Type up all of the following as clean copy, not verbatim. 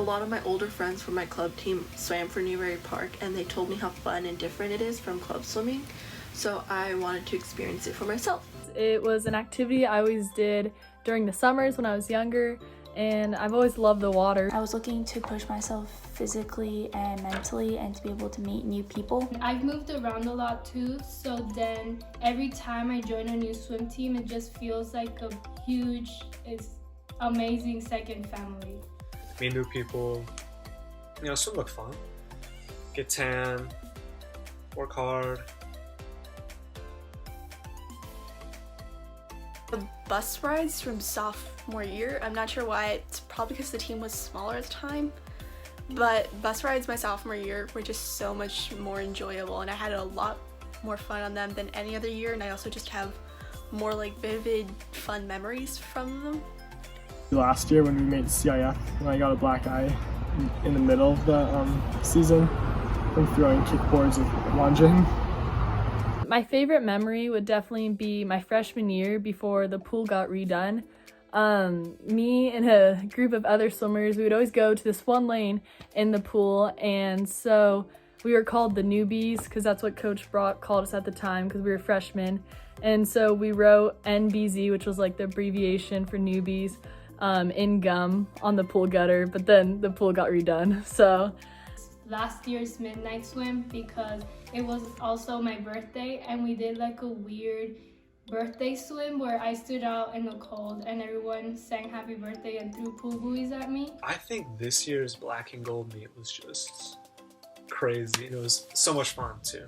lot of my older friends from my club team swam for Newberry Park, and they told me how fun and different it is from club swimming, so I wanted to experience it for myself. It was an activity I always did during the summers when I was younger, and I've always loved the water. I was looking to push myself physically and mentally and to be able to meet new people. I've moved around a lot too, so then every time I join a new swim team, it just feels like a huge, amazing second family. Meet new people, swim look fun, get tan, work hard. The bus rides from sophomore year, I'm not sure why, it's probably because the team was smaller at the time, but bus rides my sophomore year were just so much more enjoyable, and I had a lot more fun on them than any other year, and I also just have more like vivid, fun memories from them. Last year when we made CIF, when I got a black eye in the middle of the season from throwing kickboards and lunging. My favorite memory would definitely be my freshman year before the pool got redone. Me and a group of other swimmers, we would always go to this one lane in the pool, and so we were called the newbies because that's what Coach Brock called us at the time because we were freshmen. And so we wrote NBZ, which was like the abbreviation for newbies, in gum on the pool gutter, but then the pool got redone. So last year's midnight swim because it was also my birthday, and we did like a weird birthday swim where I stood out in the cold and everyone sang happy birthday and threw pool buoys at me. I think this year's black and gold meet was just crazy. It was so much fun too.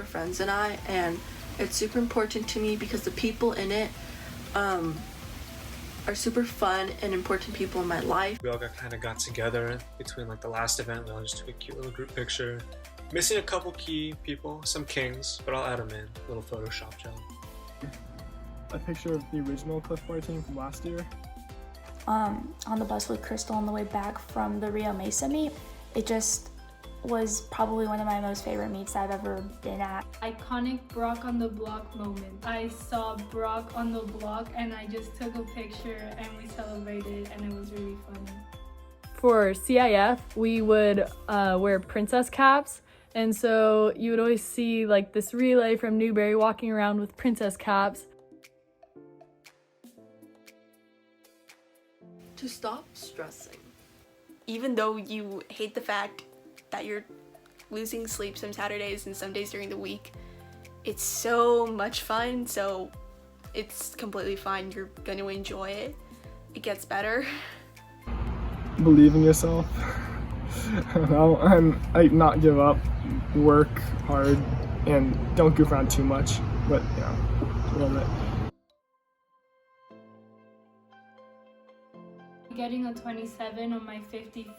Friends and I, and it's super important to me because the people in it are super fun and important people in my life. We all got together between like the last event. We all just took a cute little group picture. Missing a couple key people, some kings, but I'll add them in. Little Photoshop job. A picture of the original Clifford team from last year. On the bus with Crystal on the way back from the Rio Mesa meet, it just was probably one of my most favorite meets I've ever been at. Iconic Brock on the block moment. I saw Brock on the block and I just took a picture and we celebrated, and it was really fun. For CIF, we would wear princess caps, and so you would always see like this relay from Newberry walking around with princess caps. To stop stressing. Even though you hate the fact that you're losing sleep some Saturdays and some days during the week, it's so much fun, so it's completely fine. You're going to enjoy it. It gets better. Believe in yourself. I don't know, and like not give up, work hard, and don't goof around too much, but yeah, a little bit. Getting a 27 on my 50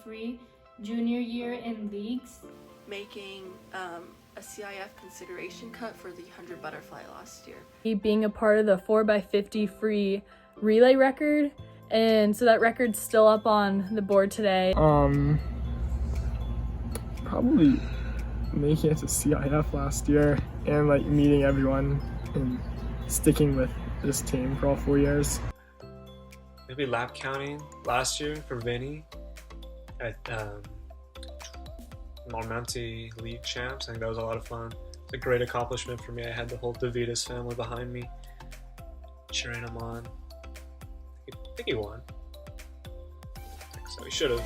junior year in leagues. Making a CIF consideration cut for the 100 butterfly last year. Being a part of the 4x50 free relay record, and so that record's still up on the board today. Probably making it to CIF last year and like meeting everyone and sticking with this team for all 4 years. Maybe lap counting last year for Vinny at Monte League Champs. I think that was a lot of fun. It's a great accomplishment for me. I had the whole DeVitas family behind me, cheering him on. I think he won. So he should have.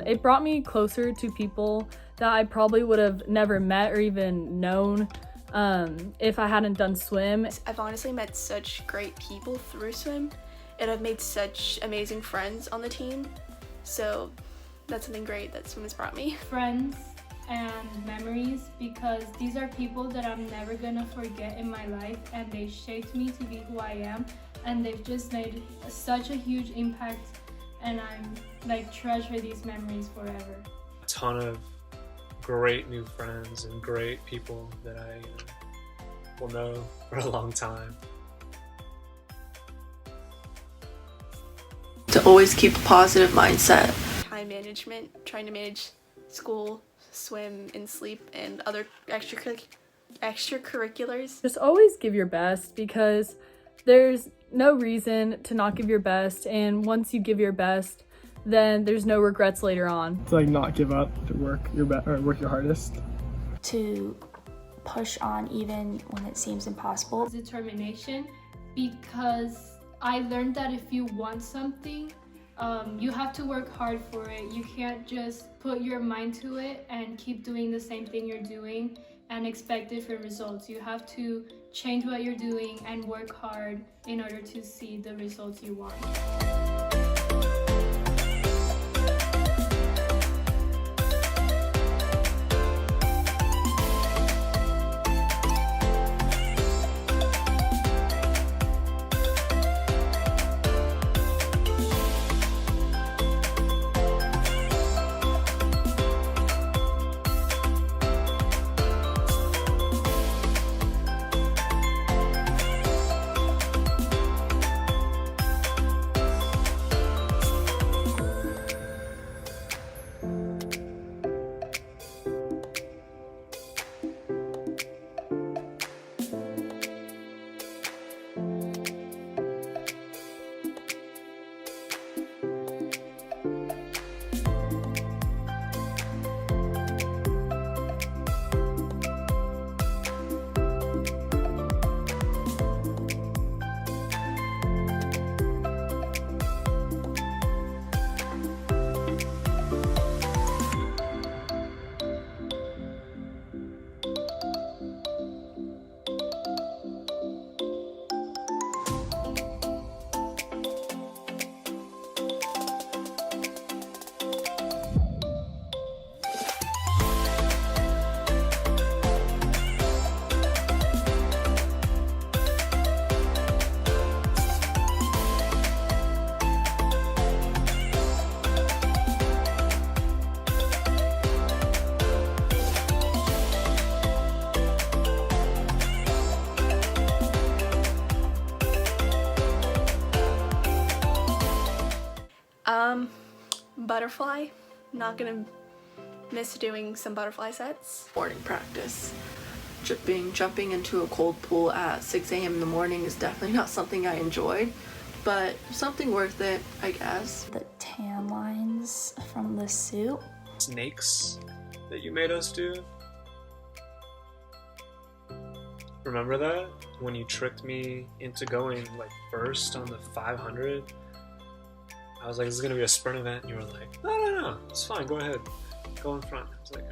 It brought me closer to people that I probably would have never met or even known if I hadn't done swim. I've honestly met such great people through swim, and I've made such amazing friends on the team. So that's something great that swim has brought me. Friends and memories, because these are people that I'm never gonna forget in my life, and they shaped me to be who I am, and they've just made such a huge impact, and I'm like treasure these memories forever. A ton of great new friends and great people that I will know for a long time. To always keep a positive mindset. Time management, trying to manage school, swim, and sleep, and other extracurriculars. Just always give your best, because there's no reason to not give your best, and once you give your best, then there's no regrets later on. To like not give up, to work your hardest. To push on even when it seems impossible. Determination, because I learned that if you want something, you have to work hard for it. You can't just put your mind to it and keep doing the same thing you're doing, and expect different results. You have to change what you're doing and work hard in order to see the results you want. Butterfly. Not gonna miss doing some butterfly sets. Morning practice. Jumping into a cold pool at 6 a.m. in the morning is definitely not something I enjoyed, but something worth it, I guess. The tan lines from the suit. Snakes that you made us do. Remember that? When you tricked me into going like first on the 500? I was like, this is gonna be a sprint event. And you were like, no, it's fine, go ahead. Go in front. I was like,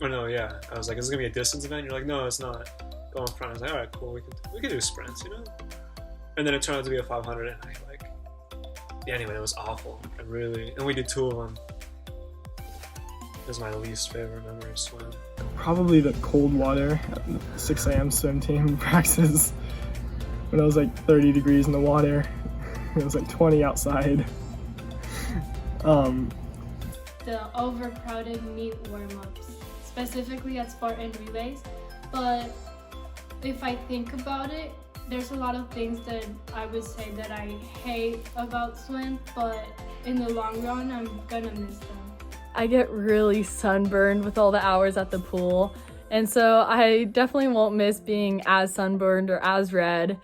oh no, yeah. I was like, is this gonna be a distance event? You're like, no, it's not. Go in front. I was like, alright, cool, we can do sprints, you know? And then it turned out to be a 500 and I like, yeah, anyway, it was awful. And we did 2 of them. It was my least favorite memory of swim. Probably the cold water at the 6 a.m. swim team practice when it was like 30 degrees in the water. It was like 20 outside. The overcrowded meet warm-ups, specifically at Spartan relays. But if I think about it, there's a lot of things that I would say that I hate about swim, but in the long run, I'm gonna miss them. I get really sunburned with all the hours at the pool, and so I definitely won't miss being as sunburned or as red.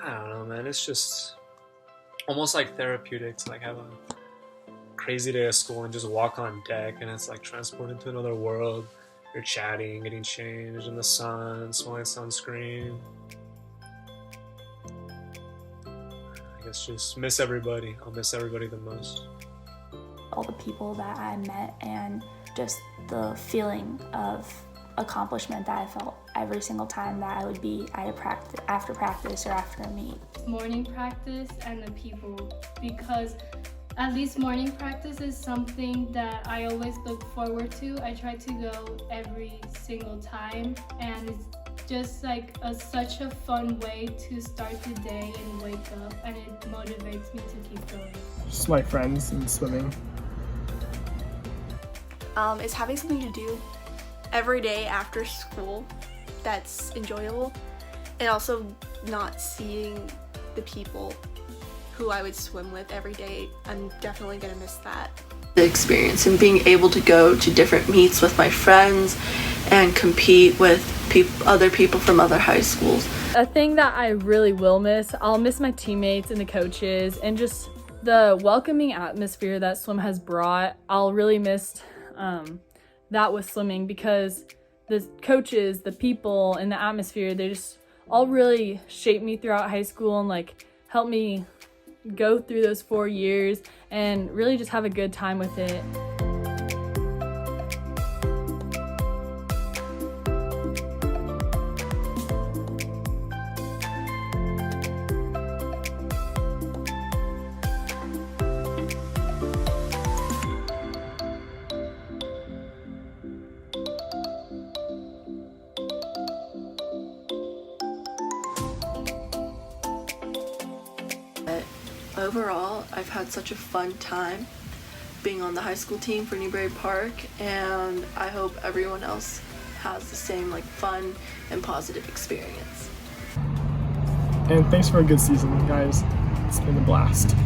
I don't know, man. It's just almost like therapeutic to like have a crazy day of school and just walk on deck, and it's like transported to another world. You're chatting, getting changed in the sun, smelling sunscreen. I guess just miss everybody. I'll miss everybody the most. All the people that I met and just the feeling of accomplishment that I felt every single time that I would be at after practice or after a meet. Morning practice and the people, because at least morning practice is something that I always look forward to. I try to go every single time, and it's just like such a fun way to start the day and wake up, and it motivates me to keep going. Just my friends and swimming. It's having something to do every day after school that's enjoyable, and also not seeing the people who I would swim with every day. I'm definitely gonna miss that. The experience and being able to go to different meets with my friends and compete with other people from other high schools. A thing that I really will miss, I'll miss my teammates and the coaches and just the welcoming atmosphere that swim has brought. I'll really miss that with swimming, because the coaches, the people, and the atmosphere, they just all really shaped me throughout high school and like helped me go through those 4 years and really just have a good time with it. Overall, I've had such a fun time being on the high school team for Newbury Park, and I hope everyone else has the same like fun and positive experience. And thanks for a good season, guys. It's been a blast.